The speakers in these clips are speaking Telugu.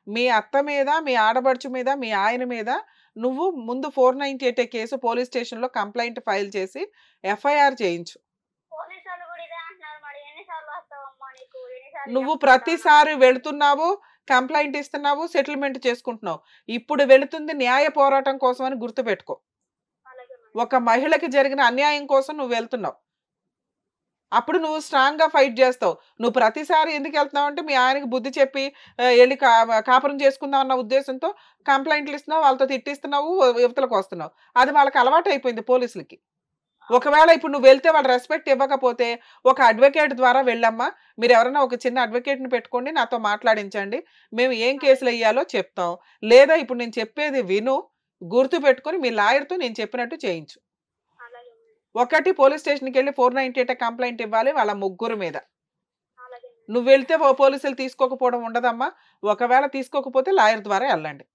మీ అత్త మీద, మీ ఆడబడుచు మీద, మీ ఆయన మీద నువ్వు ముందు 498 కేసు పోలీస్ స్టేషన్‌లో కంప్లెయింట్ ఫైల్ చేసి ఎఫ్ఐఆర్ చేయించు. పోలీసోళ్ళు గూడా ఇదే అంటున్నారు మరి. ఎన్ని సార్లు వస్తావమ్మా నీకు? ఎన్ని సార్లు నువ్వు చెప్పుకుంటావు ప్రతిసారి వెళుతున్నావు, కంప్లెయింట్ ఇస్తున్నావు, సెటిల్మెంట్ చేసుకుంటున్నావు. ఇప్పుడు వెళుతుంది న్యాయ పోరాటం కోసం అని గుర్తుపెట్టుకో. అలాగే మేడం. ఒక మహిళకి జరిగిన అన్యాయం కోసం నువ్వు వెళ్తున్నావు. అప్పుడు నువ్వు స్ట్రాంగ్‌గా ఫైట్ చేస్తావు. నువ్వు ప్రతిసారి ఎందుకు వెళ్తున్నావంటే మీ ఆయనకి బుద్ధి చెప్పి ఎళ్లి కాపురం చేసుకుందాం అన్న ఉద్దేశంతో కంప్లెయింట్లు ఇస్తున్నావు, వాళ్ళతో తిట్టిస్తున్నావు, యువతలకు వస్తున్నావు. అది వాళ్ళకి అలవాటైపోయింది పోలీసులకి. ఒకవేళ ఇప్పుడు నువ్వు వెళ్తే వాళ్ళు రెస్పెక్ట్ ఇవ్వకపోతే ఒక అడ్వకేట్ ద్వారా వెళ్ళమ్మా. మీరు ఎవరైనా ఒక చిన్న అడ్వకేట్‌ని పెట్టుకోండి, నాతో మాట్లాడించండి. మేము ఏం కేసులు ఎయ్యాలో చెప్తాం. లేదా ఇప్పుడు నేను చెప్పేది విను, గుర్తుపెట్టుకొని మీ లాయర్‌తో నేను చెప్పినట్టు చేయించు. అలాగే మేడం. ఒకటి పోలీస్ స్టేషన్‌కెళ్ళి 498 కంప్లెయింట్ ఇవ్వాలి వాళ్ళ ముగ్గురు మీద. అలాగే మేడం. నువ్వు వెళ్తే పోలీసులు తీసుకోకపోవడం ఉండదమ్మా. ఒకవేళ తీసుకోకపోతే లాయర్ ద్వారా వెళ్ళండి.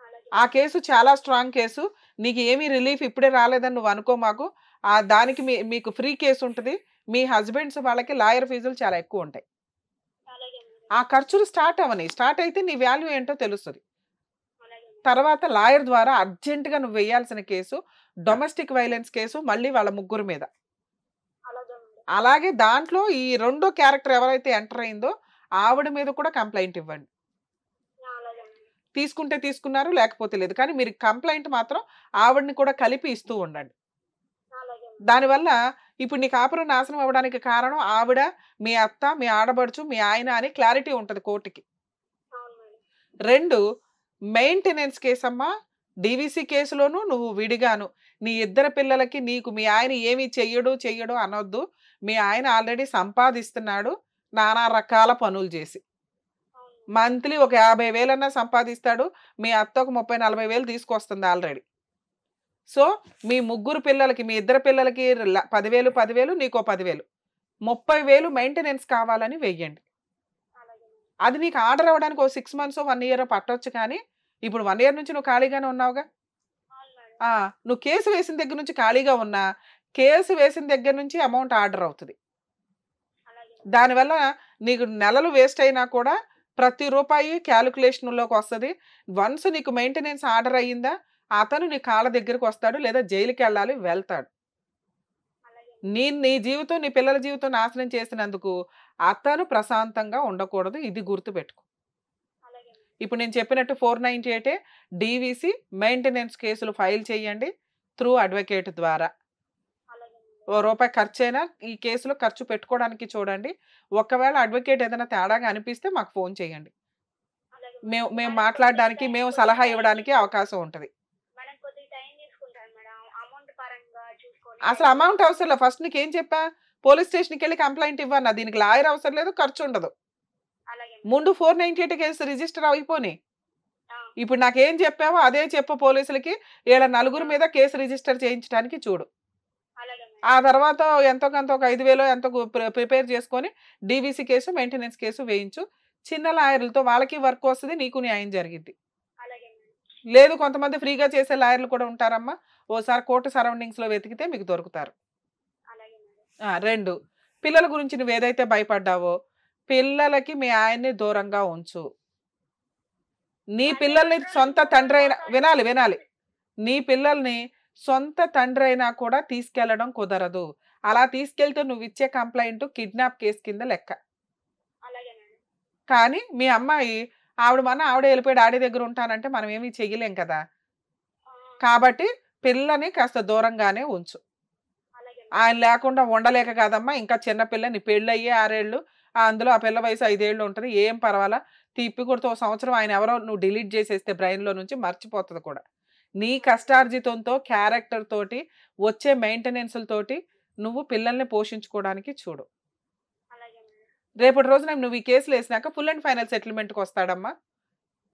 అలాగే. ఆ కేసు చాలా స్ట్రాంగ్ కేసు. నీకు ఏమీ రిలీఫ్ ఇప్పుడే రాలేదని నువ్వు అనుకో మాకు. దానికి మీకు ఫ్రీ కేసు ఉంటది. మీ హస్బెండ్స్ వాళ్ళకి లాయర్ ఫీజులు చాలా ఎక్కువ ఉంటాయి. అలాగే మేడం. ఆ ఖర్చులు స్టార్ట్ అవ్వని. స్టార్ట్ అయితే నీ వాల్యూ ఏంటో తెలుస్తది. అలాగే మేడం. తర్వాత లాయర్ ద్వారా అర్జెంట్‌గా నువ్వు వేయాల్సిన కేసు డొమెస్టిక్ వైలెన్స్ కేసు మళ్ళీ వాళ్ళ ముగ్గురు మీద. అలాగే మేడం. అలాగే దాంట్లో ఈ రెండో క్యారెక్టర్ ఎవరైతే ఎంటర్ అయిందో ఆవిడ మీద కూడా కంప్లెయింట్ ఇవ్వండి. అలాగే మేడం. తీసుకుంటే తీసుకున్నారు, లేకపోతే లేదు. కానీ మీరు కంప్లెయింట్ మాత్రం ఆవిడని కూడా కలిపి ఇస్తూ ఉండండి. అలాగే మేడం. దానివల్ల ఇప్పుడు నీ కాపురం నాశనం అవ్వడానికి కారణం ఆవిడ, మీ అత్త, మీ ఆడబడుచు, మీ ఆయన అని క్లారిటీ ఉంటది కోర్టుకి. అవును మేడం. 2 మెయింటెనెన్స్ కేసమ్మా. డీవీసీ కేసులోను నువ్వు విడిగాను. నీ ఇద్దరు పిల్లలకి నీకు మీ ఆయన ఏమి చెయ్యడు అనొద్దు. మీ ఆయన ఆల్రెడీ సంపాదిస్తున్నాడు నానా రకాల పనులు చేసి. అవును. మంత్లీ ఒక 50,000 అన్నా సంపాదిస్తాడు. మీ అత్త ఒక 30,000-40,000 తీసుకొస్తుంది ఆల్రెడీ. సో మీ ముగ్గురు పిల్లలకి, మీ ఇద్దరు పిల్లలకి 10,000 నీకో 10,000 30,000 మెయింటెనెన్స్ కావాలని వెయ్యండి. అలాగే మేడం. అది నీకు ఆర్డర్ అవ్వడానికి ఓ 6 మంత్స్ 1 ఇయర్ పట్టొచ్చు. కానీ ఇప్పుడు 1 ఇయర్ నుంచి నువ్వు ఖాళీగానే ఉన్నావుగా. అవును మేడం. నువ్వు కేసు వేసిన దగ్గర నుంచి ఖాళీగా ఉన్నా, కేసు వేసిన దగ్గర నుంచి అమౌంట్ ఆర్డర్ అవుతుంది. అలాగే మేడం. దానివల్ల నీకు నెలలు వేస్ట్ అయినా కూడా ప్రతి రూపాయి క్యాలిక్యులేషన్‌లోకి వస్తది. వన్స్ నీకు మెయింటెనెన్స్ ఆర్డర్ అయ్యిందా, అతను నీ కాళ్ళ దగ్గరికి వస్తాడు, లేదా జైలుకెళ్ళాలి, వెళ్తాడు. అలాగే. నీ జీవితం, నీ పిల్లల జీవితం నాశనం చేసినందుకు అతను ప్రశాంతంగా ఉండకూడదు. ఇది గుర్తుపెట్టుకో. అలాగే మేడం. ఇప్పుడు నేను చెప్పినట్టు 498 డీవీసీ మెయింటెనెన్స్ కేసులు ఫైల్ చేయండి త్రూ అడ్వకేట్ ద్వారా. అలాగే మేడం. ఓ రూపాయి ఖర్చైనా ఈ కేసులో ఖర్చు పెట్టుకోవడానికి చూడండి. ఒకవేళ అడ్వకేట్ ఏదైనా తేడాగా అనిపిస్తే మాకు ఫోన్ చేయండి. అలాగే మేము మేడం. మేము మేడం మాట్లాడడానికి, కొద్దిగా మేము టైం సలహా టైం ఇవ్వడానికి తీసుకుంటాను. అవకాశం ఉంటది. మేడం కొద్దిగా టైం తీసుకుంటాను మేడం. అమౌంట్ పరంగా చూసుకొని అసలు టైం అమౌంట్ అవసరం తీసుకుంటాను. లేదు. ఫస్ట్ నీకేం చెప్పా? పోలీస్ స్టేషన్‌కెళ్ళి కంప్లెయింట్ ఇవ్వన్నా. దీనికి లాయర్ అవసరం లేదు, ఖర్చు ఉండదు. అలాగే మేడం. ముందు 498 కేసు రిజిస్టర్ అయిపోని. ఆ. ఇప్పుడు నాకేం చెప్పావో అదే చెప్పు పోలీసులకి. ఈళ్ళ నలుగురు ఆ. మీద కేసు రిజిస్టర్ చేయించడానికి చూడు. అలాగే మేడం. ఆ తర్వాత ఎంతో కొంత ఒక 5,000 ఎంతో ప్రిపేర్ చేసుకొని డీవీసీ కేసు, మెయింటెనెన్స్ కేసు వేయించు. చిన్న లాయర్లతో వాళ్ళకి వర్క్ వస్తది, నీకు న్యాయం జరిగిద్ది. అలాగే మేడం. లేదు కొంతమంది ఫ్రీగా చేసే లాయర్లు కూడా ఉంటారమ్మా. ఓసారి కోర్టు సరౌండింగ్స్‌లో వెతికితే మీకు దొరుకుతారు. అలాగే మేడం. 2 పిల్లల గురించి నువ్వేదైతే భయపడ్డావో, పిల్లలకి మీ ఆయన్ని దూరంగా ఉంచు. నీ అంటే పిల్లల్ని 2 రోజులు సొంత 3 రోజులు తండ్రైన ఒకసారి వినాలి. నీ పిల్లల్ని సొంత తండ్రైనా కూడా తీసుకెళ్లడం కుదరదు. అలా తీసుకెళ్తే నువ్విచ్చే కంప్లెయింట్ కిడ్నాప్ కేస్ కింద లెక్క. అలాగే మేడం. కానీ మీ అమ్మాయి ఆవిడే వెళ్ళిపోయి డాడీ దగ్గర ఉంటానంటే మనం ఏమీ చెయ్యలేం కదా. ఆ. కాబట్టి పిల్లని కాస్త దూరంగానే ఉంచు. అలాగే మేడం. ఆయన లేకుండా ఉండలేక కాదమ్మా. ఇంకా చిన్న పిల్ల, నీ పెళ్ళయ్యే 6 ఏళ్ళు. అందులో ఆ పిల్ల వయసు 5 ఏళ్ళు ఉంటది. ఏం పర్వాలా. తిప్పి కొడితే ఓ సంవత్సరం ఆయన ఎవరో నువ్వు డిలీట్ చేసేస్తే బ్రెయిన్‌లో నుంచి మర్చిపోతది కూడా. నీ కష్టార్జితంతో, క్యారెక్టర్ తోటి, వచ్చే మెయింటెనెన్స్‌లతోటి నువ్వు పిల్లల్ని పోషించుకోవడానికి చూడు. అలాగే మేడం. రేపటి రోజున నువ్వు ఈ కేసులు వేసినాక ఫుల్ అండ్ ఫైనల్ సెటిల్మెంట్‌కి వస్తాడమ్మా.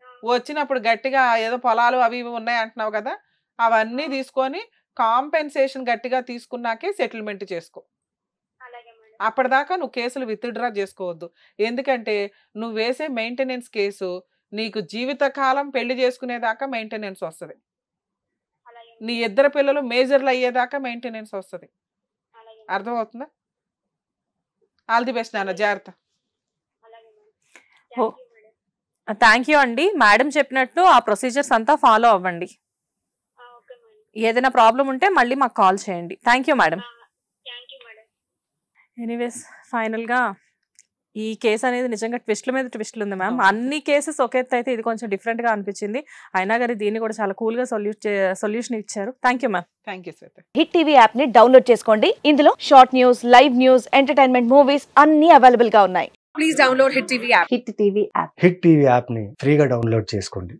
ఆ. వచ్చినప్పుడు గట్టిగా ఏదో పొలాలు అవి ఇవి ఉన్నాయి అంటున్నావు కదా. అవన్నీ ఆ. తీసుకొని కాంపెన్సేషన్ గట్టిగా తీసుకున్నాకే సెటిల్మెంట్ చేసుకో. అలాగే మేడం. అప్పటిదాకా నువ్వు కేసులు విత్‌డ్రా చేసుకోవద్దు. ఎందుకంటే నువ్వు వేసే మెయింటెనెన్స్ కేసు నీకు జీవితకాలం పెళ్లి చేసుకునేదాకా మెయింటెనెన్స్ వస్తది. అలాగే నీ మేడం. ఇద్దరు పిల్లలు మేజర్‌లు అయ్యేదాకా మెయింటెనెన్స్ వస్తది. అలాగే మేడం. అర్థమవుతుందా? ఆల్ ది బెస్ట్ నాన్న. అలాగే. జాగ్రత్త. అలాగే madam. Oh thank you madam. Thank you అండి. మేడం చెప్పినట్టు ఆ ప్రొసీజర్స్ అంతా ఫాలో అవ్వండి. Okay madam. ఏదైనా ప్రాబ్లం ఉంటే మళ్ళీ మాకు కాల్ చేయండి. Thank you madam. Thank you madam. Anyways ఫైనల్గా ఈ కేసు అనేది నిజంగా ట్విస్ట్ల మీద ట్విస్ట్లు ఉంది మ్యామ్. అన్ని కేసెస్ ఒక ఎత్తు అయితే ఇది కొంచెం డిఫరెంట్గా అనిపించింది. అయినా కానీ దీన్ని కూడా చాలా కూల్గా సొల్యూషన్ ఇచ్చారు. Thank you ma'am. Thank you Shweta. Hit TV app ని డౌన్లోడ్ చేసుకోండి. ఇందులో short news, live news, entertainment movies అన్ని అవైలబుల్ గా ఉన్నాయి. Please download hit TV app. Hit TV యాప్ని ఫ్రీగా డౌన్లోడ్ చేసుకోండి.